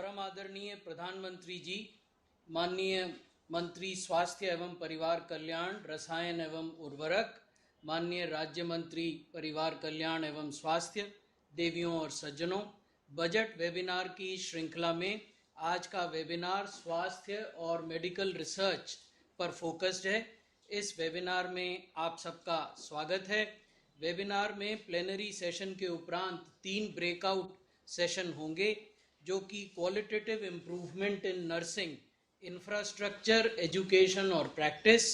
परम आदरणीय प्रधानमंत्री जी, माननीय मंत्री स्वास्थ्य एवं परिवार कल्याण, रसायन एवं उर्वरक, माननीय राज्य मंत्री परिवार कल्याण एवं स्वास्थ्य, देवियों और सज्जनों, बजट वेबिनार की श्रृंखला में आज का वेबिनार स्वास्थ्य और मेडिकल रिसर्च पर फोकस्ड है। इस वेबिनार में आप सबका स्वागत है। वेबिनार में प्लेनरी सेशन के उपरांत 3 ब्रेकआउट सेशन होंगे, जो कि qualitative improvement in nursing, infrastructure, education और प्रैक्टिस।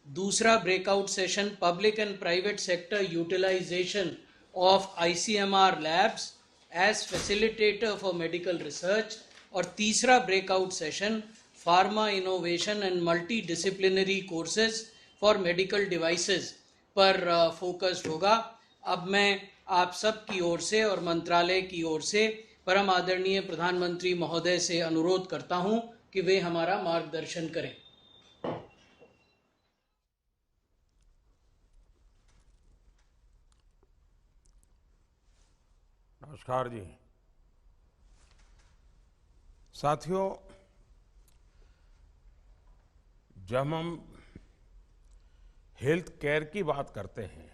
दूसरा breakout session public and private sector utilization of ICMR labs as facilitator for medical research. और तीसरा breakout session pharma innovation and multidisciplinary courses for medical devices पर focused होगा। अब मैं आप सब की ओर से और मंत्रालय की ओर से परम आदरणीय प्रधानमंत्री महोदय से अनुरोध करता हूं कि वे हमारा मार्गदर्शन करें। नमस्कार जी। साथियों, जब हम हेल्थ केयर की बात करते हैं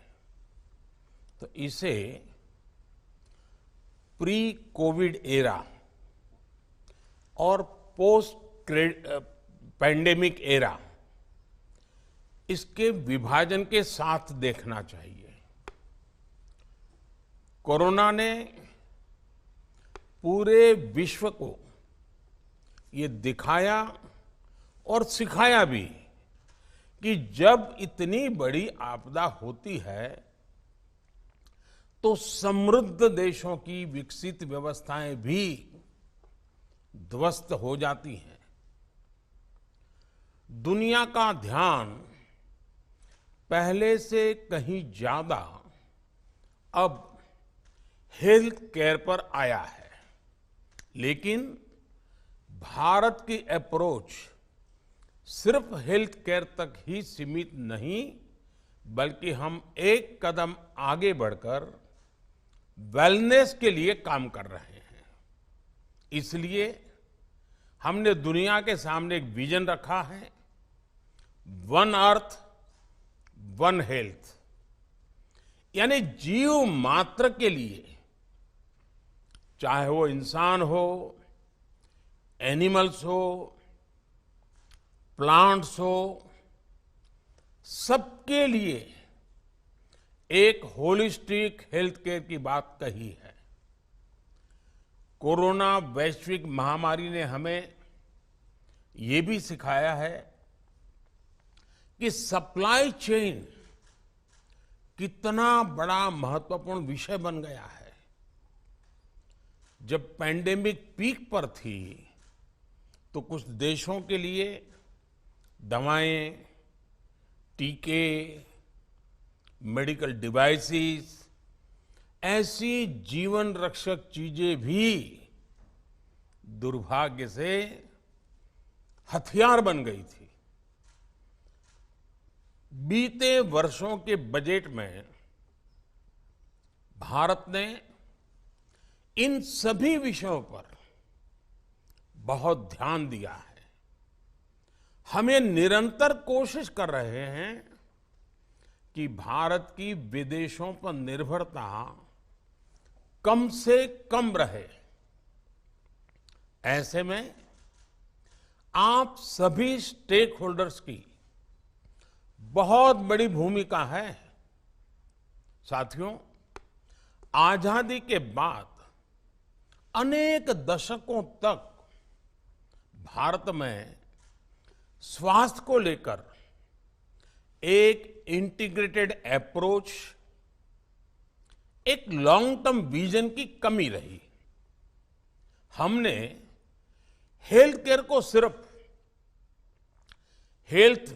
तो इसे प्री कोविड एरा और पोस्ट पैंडेमिक एरा, इसके विभाजन के साथ देखना चाहिए। कोरोना ने पूरे विश्व को ये दिखाया और सिखाया भी कि जब इतनी बड़ी आपदा होती है तो समृद्ध देशों की विकसित व्यवस्थाएं भी ध्वस्त हो जाती हैं। दुनिया का ध्यान पहले से कहीं ज्यादा अब हेल्थ केयर पर आया है, लेकिन भारत की अप्रोच सिर्फ हेल्थ केयर तक ही सीमित नहीं, बल्कि हम एक कदम आगे बढ़कर वेलनेस के लिए काम कर रहे हैं। इसलिए हमने दुनिया के सामने एक विजन रखा है, वन अर्थ वन हेल्थ, यानी जीव मात्र के लिए, चाहे वो इंसान हो, एनिमल्स हो, प्लांट्स हो, सबके लिए एक होलिस्टिक हेल्थ केयर की बात कही है। कोरोना वैश्विक महामारी ने हमें ये भी सिखाया है कि सप्लाई चेन कितना बड़ा महत्वपूर्ण विषय बन गया है। जब पैंडेमिक पीक पर थी तो कुछ देशों के लिए दवाएं, टीके, मेडिकल डिवाइसेस, ऐसी जीवन रक्षक चीजें भी दुर्भाग्य से हथियार बन गई थी। बीते वर्षों के बजट में भारत ने इन सभी विषयों पर बहुत ध्यान दिया है। हमें निरंतर कोशिश कर रहे हैं कि भारत की विदेशों पर निर्भरता कम से कम रहे। ऐसे में आप सभी स्टेक होल्डर्स की बहुत बड़ी भूमिका है। साथियों, आजादी के बाद अनेक दशकों तक भारत में स्वास्थ्य को लेकर एक इंटीग्रेटेड अप्रोच, एक लॉन्ग टर्म विजन की कमी रही। हमने हेल्थ केयर को सिर्फ हेल्थ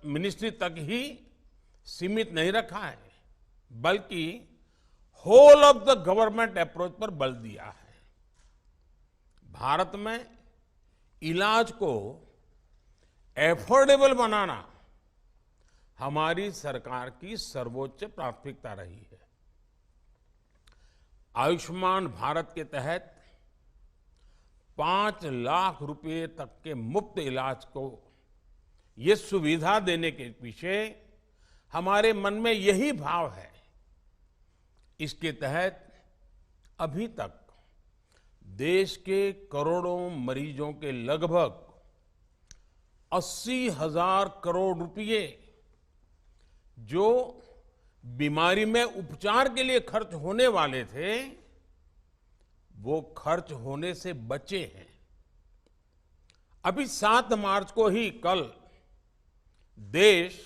मिनिस्ट्री तक ही सीमित नहीं रखा है, बल्कि whole of the government approach पर बल दिया है। भारत में इलाज को एफोर्डेबल बनाना हमारी सरकार की सर्वोच्च प्राथमिकता रही है। आयुष्मान भारत के तहत 5 लाख रुपए तक के मुफ्त इलाज को ये सुविधा देने के पीछे हमारे मन में यही भाव है। इसके तहत अभी तक देश के करोड़ों मरीजों के लगभग 80,000 करोड़ रुपए जो बीमारी में उपचार के लिए खर्च होने वाले थे, वो खर्च होने से बचे हैं। अभी 7 मार्च को ही कल देश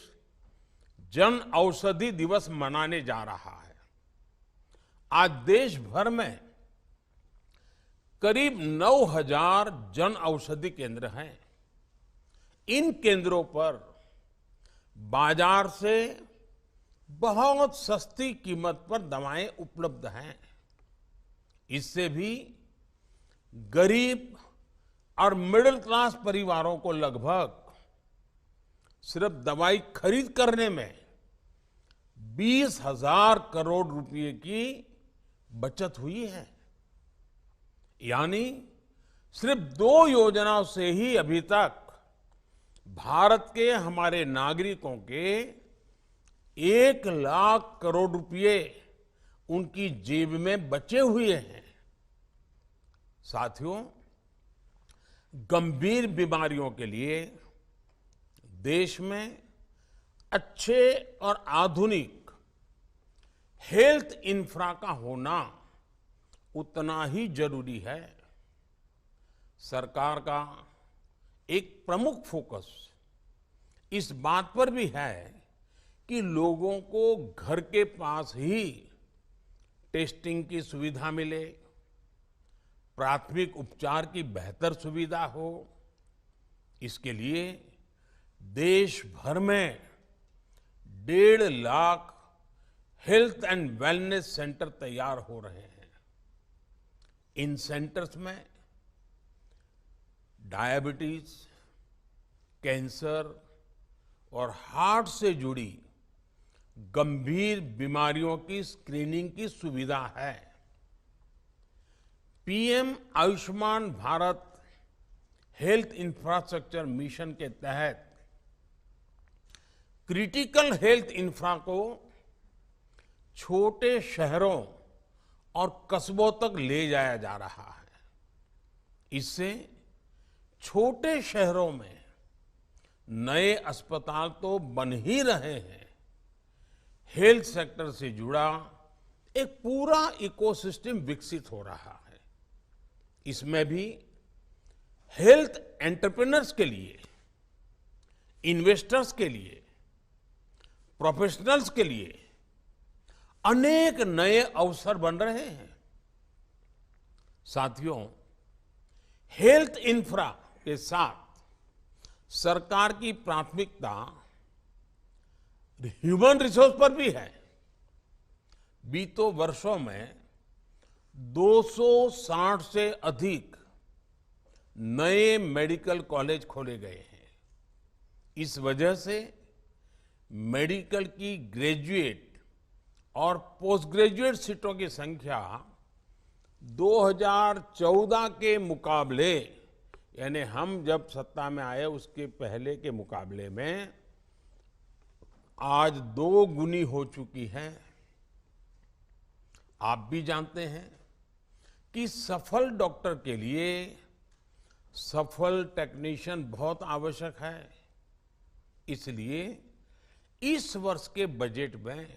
जन औषधि दिवस मनाने जा रहा है। आज देश भर में करीब 9,000 जन औषधि केंद्र हैं। इन केंद्रों पर बाजार से बहुत सस्ती कीमत पर दवाएं उपलब्ध हैं। इससे भी गरीब और मिडिल क्लास परिवारों को लगभग सिर्फ दवाई खरीद करने में 20,000 करोड़ रुपए की बचत हुई है। यानी सिर्फ 2 योजनाओं से ही अभी तक भारत के हमारे नागरिकों के 1 लाख करोड़ रुपए उनकी जेब में बचे हुए हैं। साथियों, गंभीर बीमारियों के लिए देश में अच्छे और आधुनिक हेल्थ इंफ्रा का होना उतना ही जरूरी है। सरकार का एक प्रमुख फोकस इस बात पर भी है कि लोगों को घर के पास ही टेस्टिंग की सुविधा मिले, प्राथमिक उपचार की बेहतर सुविधा हो। इसके लिए देश भर में 1.5 lakh health and wellness centre तैयार हो रहे हैं। इन सेंटर्स में डायबिटीज, कैंसर और हार्ट से जुड़ी गंभीर बीमारियों की स्क्रीनिंग की सुविधा है। PM Ayushman Bharat health infrastructure mission के तहत क्रिटिकल हेल्थ इंफ्रा को छोटे शहरों और कस्बों तक ले जाया जा रहा है। इससे छोटे शहरों में नए अस्पताल तो बन ही रहे हैं, हेल्थ सेक्टर से जुड़ा एक पूरा इकोसिस्टम विकसित हो रहा है। इसमें भी हेल्थ एंटरप्रेन्योर्स के लिए, इन्वेस्टर्स के लिए, प्रोफेशनल्स के लिए अनेक नए अवसर बन रहे हैं। साथियों, हेल्थ इंफ्रा के साथ सरकार की प्राथमिकता ह्यूमन रिसोर्स पर भी है। बीते वर्षों में 260 से अधिक नए मेडिकल कॉलेज खोले गए हैं। इस वजह से मेडिकल की ग्रेजुएट और पोस्ट ग्रेजुएट सीटों की संख्या 2014 के मुकाबले, यानी हम जब सत्ता में आए उसके पहले के मुकाबले में आज 2 गुनी हो चुकी है। आप भी जानते हैं कि सफल डॉक्टर के लिए सफल टेक्नीशियन बहुत आवश्यक है। इसलिए इस वर्ष के बजट में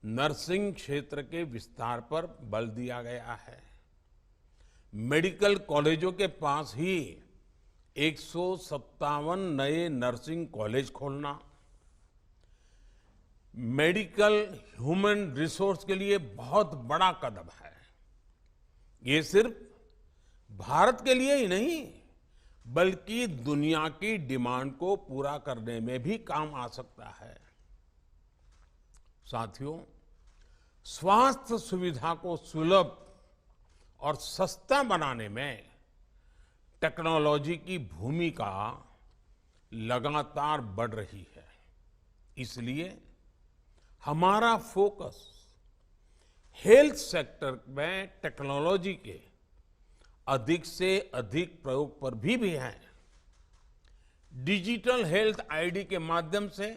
नर्सिंग क्षेत्र के विस्तार पर बल दिया गया है। मेडिकल कॉलेजों के पास ही 157 नए नर्सिंग कॉलेज खोलना, मेडिकल ह्यूमन रिसोर्स के लिए बहुत बड़ा कदम है। ये सिर्फ भारत के लिए ही नहीं, बल्कि दुनिया की डिमांड को पूरा करने में भी काम आ सकता है। साथियों, स्वास्थ्य सुविधा को सुलभ और सस्ता बनाने में टेक्नोलॉजी की भूमिका लगातार बढ़ रही है। इसलिए हमारा फोकस हेल्थ सेक्टर में टेक्नोलॉजी के अधिक से अधिक प्रयोग पर भी हैं। डिजिटल हेल्थ आईडी के माध्यम से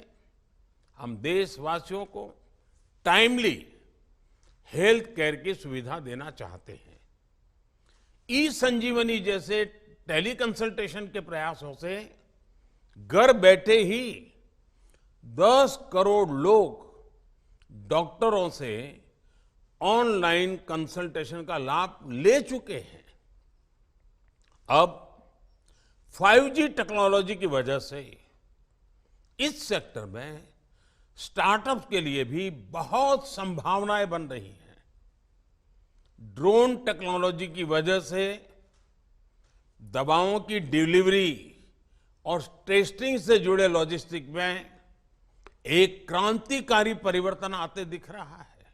हम देशवासियों को टाइमली हेल्थ केयर की सुविधा देना चाहते हैं। ई संजीवनी जैसे टेली कंसल्टेशन के प्रयासों से घर बैठे ही 10 करोड़ लोग डॉक्टरों से ऑनलाइन कंसल्टेशन का लाभ ले चुके हैं। अब 5G टेक्नोलॉजी की वजह से इस सेक्टर में स्टार्टअप्स के लिए भी बहुत संभावनाएं बन रही हैं। ड्रोन टेक्नोलॉजी की वजह से दवाओं की डिलीवरी और टेस्टिंग से जुड़े लॉजिस्टिक में एक क्रांतिकारी परिवर्तन आते दिख रहा है।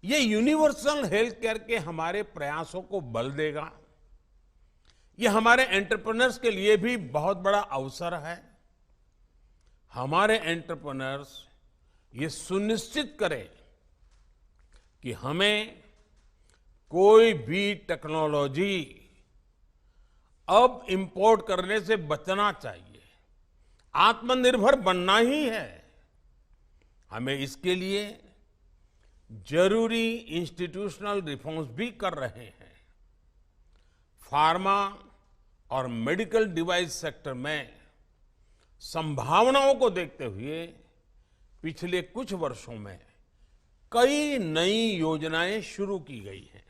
ये यूनिवर्सल हेल्थ केयर के हमारे प्रयासों को बल देगा। ये हमारे एंटरप्रेन्योर्स के लिए भी बहुत बड़ा अवसर है। हमारे एंटरप्रेन्योर्स ये सुनिश्चित करें कि हमें कोई भी टेक्नोलॉजी अब इंपोर्ट करने से बचना चाहिए। आत्मनिर्भर बनना ही है। हमें इसके लिए जरूरी इंस्टीट्यूशनल रिफॉर्म्स भी कर रहे हैं। फार्मा और मेडिकल डिवाइस सेक्टर में संभावनाओं को देखते हुए पिछले कुछ वर्षों में कई नई योजनाएं शुरू की गई हैं।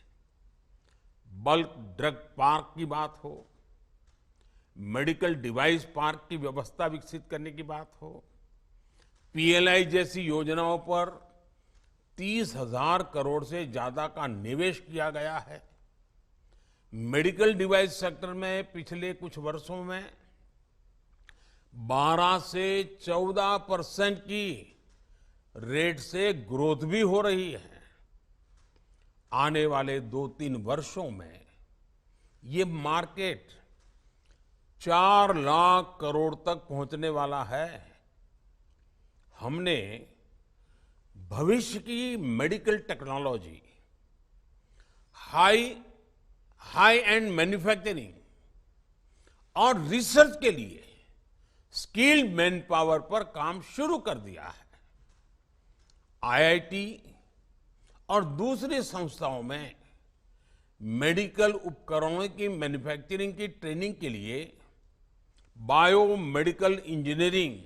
बल्क ड्रग पार्क की बात हो, मेडिकल डिवाइस पार्क की व्यवस्था विकसित करने की बात हो, पीएलआई जैसी योजनाओं पर 30,000 करोड़ से ज्यादा का निवेश किया गया है। मेडिकल डिवाइस सेक्टर में पिछले कुछ वर्षों में 12 से 14% की रेट से ग्रोथ भी हो रही है। आने वाले 2-3 वर्षों में ये मार्केट 4 लाख करोड़ तक पहुंचने वाला है। हमने भविष्य की medical technology, high and manufacturing और रिसर्च के लिए स्किल्ड मैन पावर पर काम शुरू कर दिया है। आईआईटी और दूसरी संस्थाओं में मेडिकल उपकरणों की मैन्युफैक्चरिंग की ट्रेनिंग के लिए बायोमेडिकल इंजीनियरिंग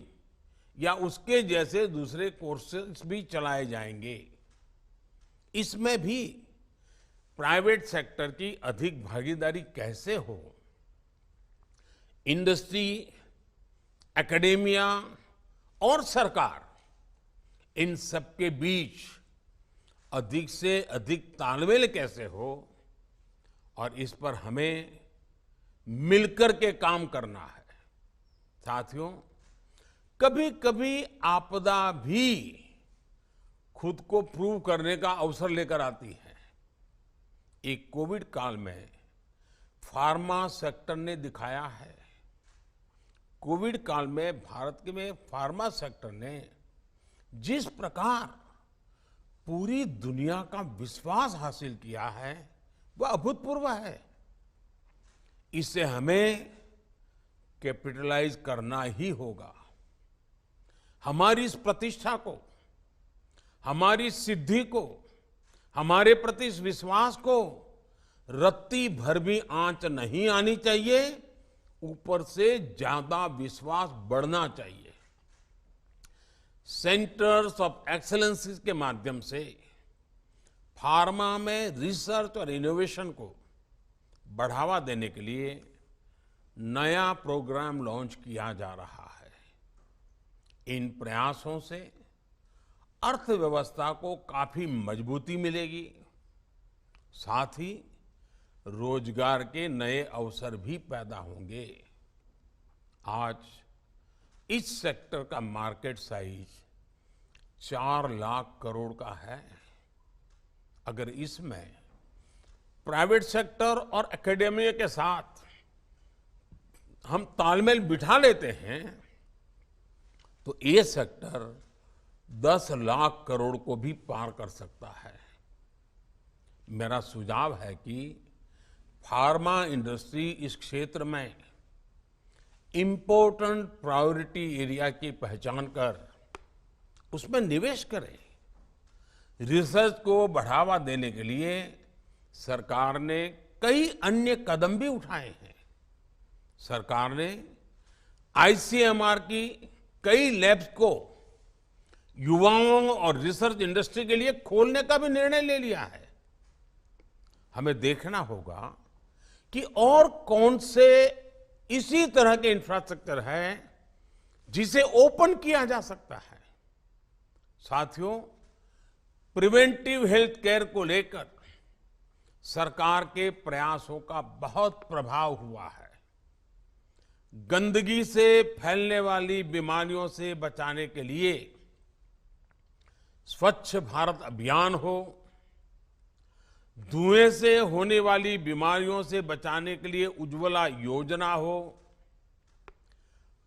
या उसके जैसे दूसरे कोर्सेज भी चलाए जाएंगे। इसमें भी प्राइवेट सेक्टर की अधिक भागीदारी कैसे हो, इंडस्ट्री, एकेडेमिया और सरकार, इन सबके बीच अधिक से अधिक तालमेल कैसे हो, और इस पर हमें मिलकर के काम करना है। साथियों, कभी कभी आपदा भी खुद को प्रूव करने का अवसर लेकर आती है। एक कोविड काल में फार्मा सेक्टर ने दिखाया है। कोविड काल में भारत के में फार्मा सेक्टर ने जिस प्रकार पूरी दुनिया का विश्वास हासिल किया है वह अभूतपूर्व है। इसे हमें कैपिटलाइज करना ही होगा। हमारी इस प्रतिष्ठा को, हमारी सिद्धि को, हमारे प्रति इस विश्वास को रत्ती भर भी आंच नहीं आनी चाहिए, ऊपर से ज्यादा विश्वास बढ़ना चाहिए। सेंटर्स ऑफ एक्सीलेंस के माध्यम से फार्मा में रिसर्च और इनोवेशन को बढ़ावा देने के लिए नया प्रोग्राम लॉन्च किया जा रहा है। इन प्रयासों से अर्थव्यवस्था को काफी मजबूती मिलेगी, साथ ही रोजगार के नए अवसर भी पैदा होंगे। आज इस सेक्टर का मार्केट साइज 4 लाख करोड़ का है। अगर इसमें प्राइवेट सेक्टर और एकेडेमिया के साथ हम तालमेल बिठा लेते हैं तो ये सेक्टर 10 लाख करोड़ को भी पार कर सकता है। मेरा सुझाव है कि फार्मा इंडस्ट्री इस क्षेत्र में इंपॉर्टेंट प्रायोरिटी एरिया की पहचान कर उसमें निवेश करें। रिसर्च को बढ़ावा देने के लिए सरकार ने कई अन्य कदम भी उठाए हैं। सरकार ने आईसीएमआर की कई लैब्स को युवाओं और रिसर्च इंडस्ट्री के लिए खोलने का भी निर्णय ले लिया है। हमें देखना होगा कि और कौन से इसी तरह के इंफ्रास्ट्रक्चर है जिसे ओपन किया जा सकता है। साथियों, प्रिवेंटिव हेल्थ केयर को लेकर सरकार के प्रयासों का बहुत प्रभाव हुआ है। गंदगी से फैलने वाली बीमारियों से बचाने के लिए स्वच्छ भारत अभियान हो, धुएं से होने वाली बीमारियों से बचाने के लिए उज्ज्वला योजना हो,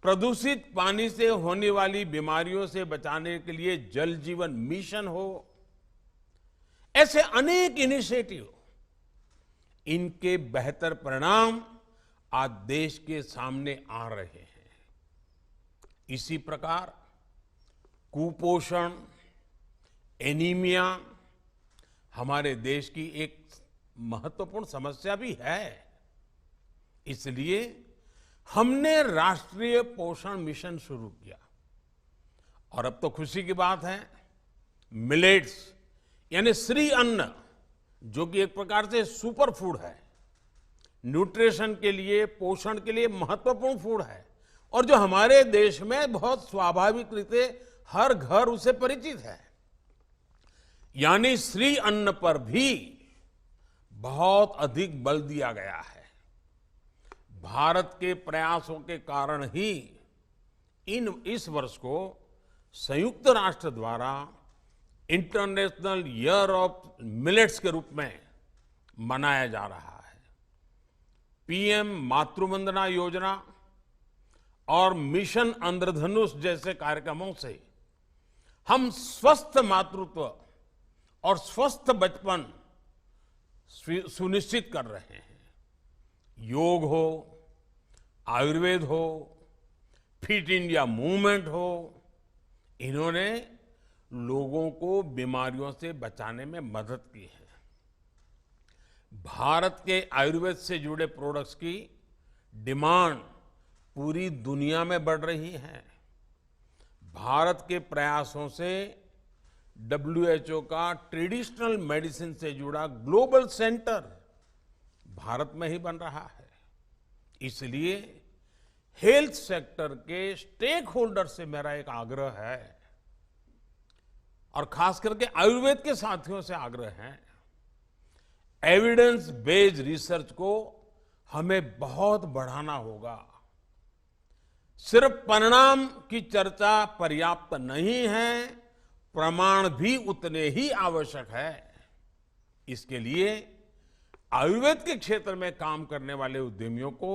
प्रदूषित पानी से होने वाली बीमारियों से बचाने के लिए जल जीवन मिशन हो, ऐसे अनेक इनिशिएटिव, इनके बेहतर परिणाम आज देश के सामने आ रहे हैं। इसी प्रकार कुपोषण, एनीमिया हमारे देश की एक महत्वपूर्ण समस्या भी है। इसलिए हमने राष्ट्रीय पोषण मिशन शुरू किया और अब तो खुशी की बात है, मिलेट्स यानी श्री अन्न, जो कि एक प्रकार से सुपर फूड है, न्यूट्रिशन के लिए, पोषण के लिए महत्वपूर्ण फूड है और जो हमारे देश में बहुत स्वाभाविक रीते हर घर उसे परिचित है। यानी श्री अन्न पर भी बहुत अधिक बल दिया गया है। भारत के प्रयासों के कारण ही इस वर्ष को संयुक्त राष्ट्र द्वारा इंटरनेशनल ईयर ऑफ मिलेट्स के रूप में मनाया जा रहा है। पीएम मातृवंदना योजना और मिशन इंद्रधनुष जैसे कार्यक्रमों से हम स्वस्थ मातृत्व और स्वस्थ बचपन सुनिश्चित कर रहे हैं। योग हो, आयुर्वेद हो, फिट इंडिया मूवमेंट हो, इन्होंने लोगों को बीमारियों से बचाने में मदद की है। भारत के आयुर्वेद से जुड़े प्रोडक्ट्स की डिमांड पूरी दुनिया में बढ़ रही है। भारत के प्रयासों से WHO का ट्रेडिशनल मेडिसिन से जुड़ा ग्लोबल सेंटर भारत में ही बन रहा है। इसलिए हेल्थ सेक्टर के स्टेक होल्डर से मेरा एक आग्रह है और खास करके आयुर्वेद के साथियों से आग्रह है, एविडेंस बेस्ड रिसर्च को हमें बहुत बढ़ाना होगा। सिर्फ परिणाम की चर्चा पर्याप्त नहीं है, प्रमाण भी उतने ही आवश्यक है। इसके लिए आयुर्वेद के क्षेत्र में काम करने वाले उद्यमियों को,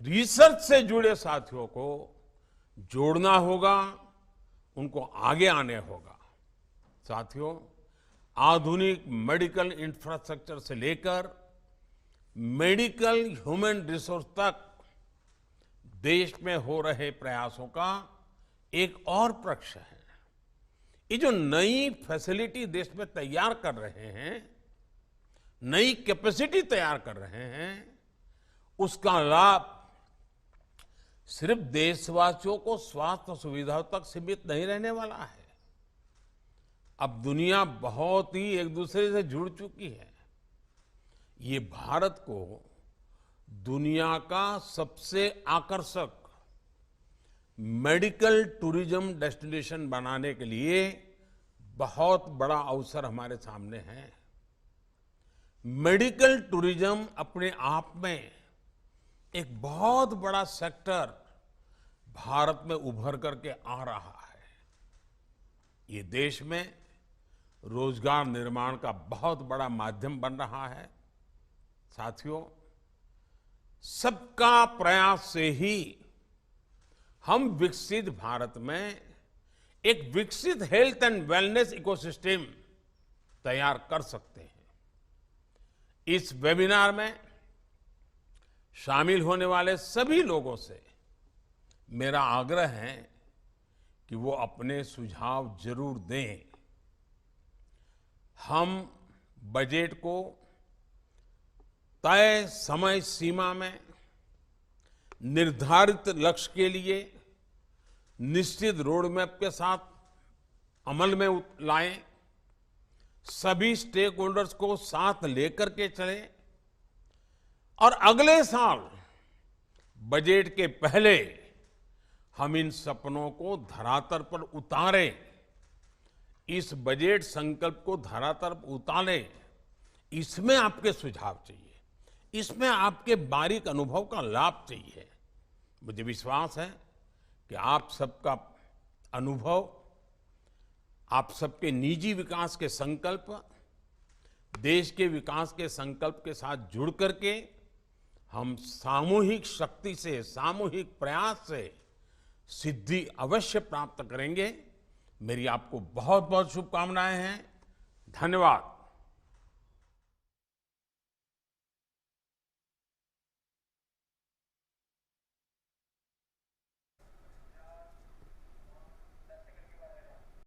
रिसर्च से जुड़े साथियों को जोड़ना होगा, उनको आगे आने होगा। साथियों, आधुनिक मेडिकल इंफ्रास्ट्रक्चर से लेकर मेडिकल ह्यूमन रिसोर्स तक देश में हो रहे प्रयासों का एक और पक्ष है। ये जो नई फैसिलिटी देश में तैयार कर रहे हैं, नई कैपेसिटी तैयार कर रहे हैं, उसका लाभ सिर्फ देशवासियों को स्वास्थ्य सुविधाओं तक सीमित नहीं रहने वाला है। अब दुनिया बहुत ही एक दूसरे से जुड़ चुकी है। ये भारत को दुनिया का सबसे आकर्षक मेडिकल टूरिज्म डेस्टिनेशन बनाने के लिए बहुत बड़ा अवसर हमारे सामने है। मेडिकल टूरिज्म अपने आप में एक बहुत बड़ा सेक्टर भारत में उभर करके आ रहा है। ये देश में रोजगार निर्माण का बहुत बड़ा माध्यम बन रहा है। साथियों, सबका प्रयास से ही हम विकसित भारत में एक विकसित हेल्थ एंड वेलनेस इकोसिस्टम तैयार कर सकते हैं। इस वेबिनार में शामिल होने वाले सभी लोगों से मेरा आग्रह है कि वो अपने सुझाव जरूर दें। हम बजट को तय समय सीमा में निर्धारित लक्ष्य के लिए निश्चित रोडमैप के साथ अमल में लाएं, सभी स्टेक होल्डर्स को साथ लेकर के चलें और अगले साल बजट के पहले हम इन सपनों को धरातल पर उतारें। इस बजट संकल्प को धरातल पर उतारें, इसमें आपके सुझाव चाहिए, इसमें आपके बारीक अनुभव का लाभ चाहिए। मुझे विश्वास है कि आप सबका अनुभव, आप सबके निजी विकास के संकल्प, देश के विकास के संकल्प के साथ जुड़ करके हम सामूहिक शक्ति से, सामूहिक प्रयास से सिद्धि अवश्य प्राप्त करेंगे। मेरी आपको बहुत बहुत शुभकामनाएं हैं। धन्यवाद।